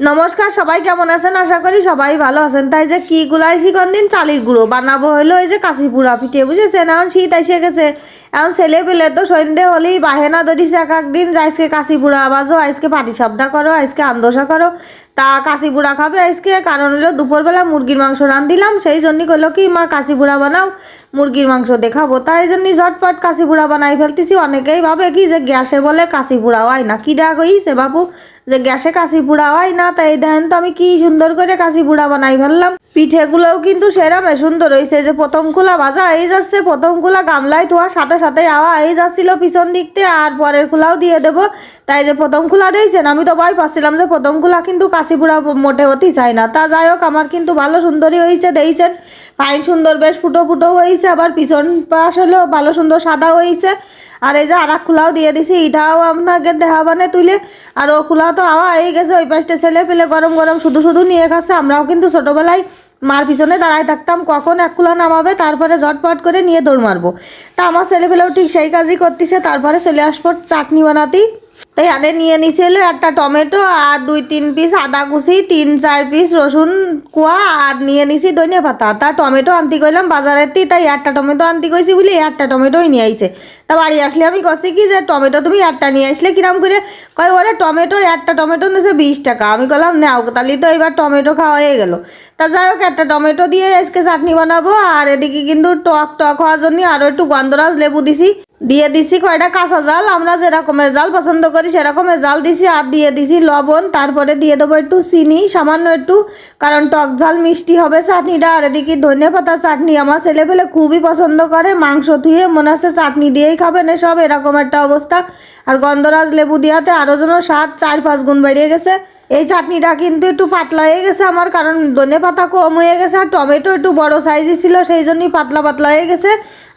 নমস্কার, সবাই কেমন আছেন? আশা করি সবাই ভালো আছেন। তাই যে কি গুলাইছি কোনদিন চালের গুঁড়ো বানাবো হলো এই যে কাশি পুরা পিঠে, বুঝেছেন? এখন শীত এসে গেছে, এখন ছেলে পেলে তো সন্ধে হলেই বাহেনা ধরিছে এক একদিন যে আজকে কাশি পুরা বাজো, আজকে পাটি সাপটা করো, আজকে আন্দোসা করো। তা কাশি পুরা খাবে আজকে, কারণ হলো দুপুরবেলা মুরগির মাংস রান্ধিলাম, সেই জন্যই করলো কি মা কাশি পুরা বানাও, মুরগির মাংস দেখাবো। তাই জন্যই ঝটপট কাশি পুরা বানাই ফেলতেছি। অনেকেই ভাবে কি যে গ্যাসে বলে কাশি পুরা হয় না, কি ডাক হইছে বাপু যে গ্যাসে কাশি পুড়া হয় না। তাই দেখেন তো আমি কি সুন্দর করে কাশি পুড়া বানাই ফেললাম। পিঠেগুলোও কিন্তু সেরামে সুন্দর হয়েছে। যে প্রথম কুলা ভাজা হয়ে যাচ্ছে, প্রথম কুলা গামলায় ধোয়ার সাথে সাথে আওয়া হয়ে যাচ্ছিল পিছন দিকতে, আর পরের কুলাও দিয়ে দেবো। তাই যে প্রথম কুলা দিয়েছেন, আমি তো ভয় পাচ্ছিলাম যে প্রথম কুলা কিন্তু কাশি পুড়া মোটে হতেই চায় না। তা যাই হোক, আমার কিন্তু ভালো সুন্দরই হয়েছে, দিয়েছেন ফাইন সুন্দর, বেশ ফুটো ফুটো হয়েছে। আবার পিছন পাশ হলেও ভালো সুন্দর সাদা হয়েছে। আর এই যে আর এক খোলাও দিয়ে দিছি, এটাও আপনাকে দেখাবানে তুলে। আর ও খোলা তো আওয়া হয়ে গেছে, ওই পাশটা ছেলে পেলে গরম গরম শুধু শুধু নিয়ে খাচ্ছে। আমরাও কিন্তু ছোটোবেলায় মার পিছনে দাঁড়ায় থাকতাম, কখন এক খোলা নামাবে, তারপরে ঝটপট করে নিয়ে দৌড় মারবো। তা আমার ছেলে পেলেও ঠিক সেই কাজই করতেছে। তারপরে চলে আসবো চাটনি বানাতেই। তাই আনে নিয়ে নিছিল একটা টমেটো আর 2-3 পিস আদা কুচি, 3-4 পিস রসুন কোয়া, আর নিয়ে নিছি ধনিয়া পাতা। তা টমেটো আনতে কইলাম বাজারের, তাই একটা টমেটো আনতে কইছি বলি একটা টমেটোই নিয়ে আইছে। তা বাড়ি আসলে আমি কছি কি যে টমেটো তুমি একটা নিয়ে আসলে কিরাম করে, কয় ওরে টমেটো একটা টমেটো নিয়েছে 20 টাকা। আমি বললাম নাও, তাহলে তো এবার টমেটো খাওয়া হয়ে গেল। তা যাই হোক, একটা টমেটো দিয়ে আজকে চাটনি বানাবো। আর এদিকে কিন্তু টক টক হওয়ার জন্য আরও একটু গন্ধরাজ লেবু দিছি, দিয়ে দিছি কয়টা কাঁচা জাল, আমরা যেরকমের জাল পছন্দ করি সেরকমের জাল দিছি। আর দিয়ে দিছি লবণ, তারপরে দিয়ে দেবো একটু চিনি সামান্য একটু, কারণ টক ঝাল মিষ্টি হবে চাটনিটা। আর এদিকে ধনে পাতা চাটনি আমার ছেলে পেলে খুবই পছন্দ করে, মাংস ধুয়ে মনে হচ্ছে চাটনি দিয়েই খাবেন সব, এরকম একটা অবস্থা। আর গন্ধরাজ লেবু দিয়াতে আরও যেন স্বাদ 4-5 গুণ বেরিয়ে গেছে। এই চাটনিটা কিন্তু একটু পাতলা হয়ে গেছে আমার, কারণ ধনে পাতা কম হয়ে গেছে আর টমেটো একটু বড় সাইজে ছিল, সেই জন্যই পাতলা পাতলা হয়ে গেছে।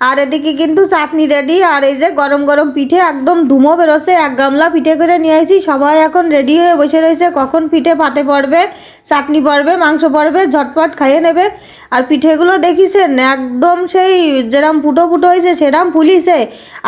আর এদিকে কিন্তু চাটনি রেডি। আর এই যে গরম গরম পিঠে একদম ধুমো বেরোছে, 1 গামলা পিঠে করে নিয়ে আসি। সবাই এখন রেডি হয়ে বসে রয়েছে, কখন পিঠে পাতে পড়বে, চাটনি পড়বে, মাংস পড়বে, ঝটপট খাইয়ে নেবে। আর পিঠেগুলো দেখিছেন একদম সেই যেরম ফুটো ফুটো হয়েছে সেরম ফুলিছে।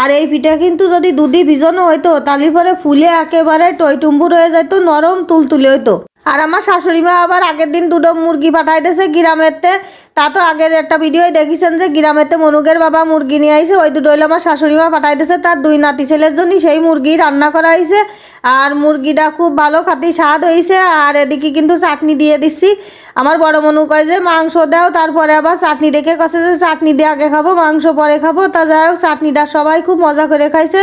আর এই পিঠে কিন্তু যদি দুধি ভিজানো হইতো তাহলে পরে ফুলে একেবারে টইটুম্বুর হয়ে যেত, নরম তুলতুলে হইতো। আর আমার শাশুড়ি মা আবার আগের দিন 2টো মুরগি পাঠাই দিয়েছে গ্রামেরতে। তা তো আগের একটা ভিডিও দেখেছেন যে গ্রামেরতে মনুকের বাবা মুরগি নিয়ে আইছে, ওই 2টো হইলো আমার শাশুড়ি মা পাঠাই দিয়েছে তার 2 নাতি ছেলের জন্য। সেই মুরগি রান্না করা হয়েছে, আর মুরগিটা খুব ভালো খাতি স্বাদ হয়েছে। আর এদিকে কিন্তু চাটনি দিয়ে দিচ্ছি। আমার বড় মনু কয় যে মাংস দাও, তারপরে আবার চাটনি দেখে কছে যে চাটনি দিয়ে আগে খাবো মাংস পরে খাবো। তা যাই হোক, চাটনিটা সবাই খুব মজা করে খাইছে।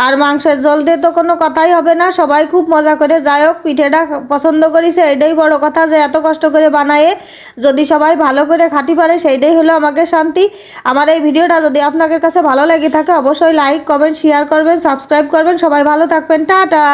আর মাংসের ঝোল দিয়ে তো কোনো কথাই হবে না, সবাই খুব মজা করে। যাই হোক, পিঠেটা পছন্দ করেছে, এটাই বড় কথা, যে এত কষ্ট করে বানায়ে যদি সবাই ভালো করে খাতে পারে সেইটাই হলো আমাকে শান্তি। আমার এই ভিডিওটা যদি আপনাদের কাছে ভালো লেগে থাকে অবশ্যই লাইক কমেন্ট শেয়ার করবেন, সাবস্ক্রাইব করবেন। সবাই ভালো থাকবেন, টাটা।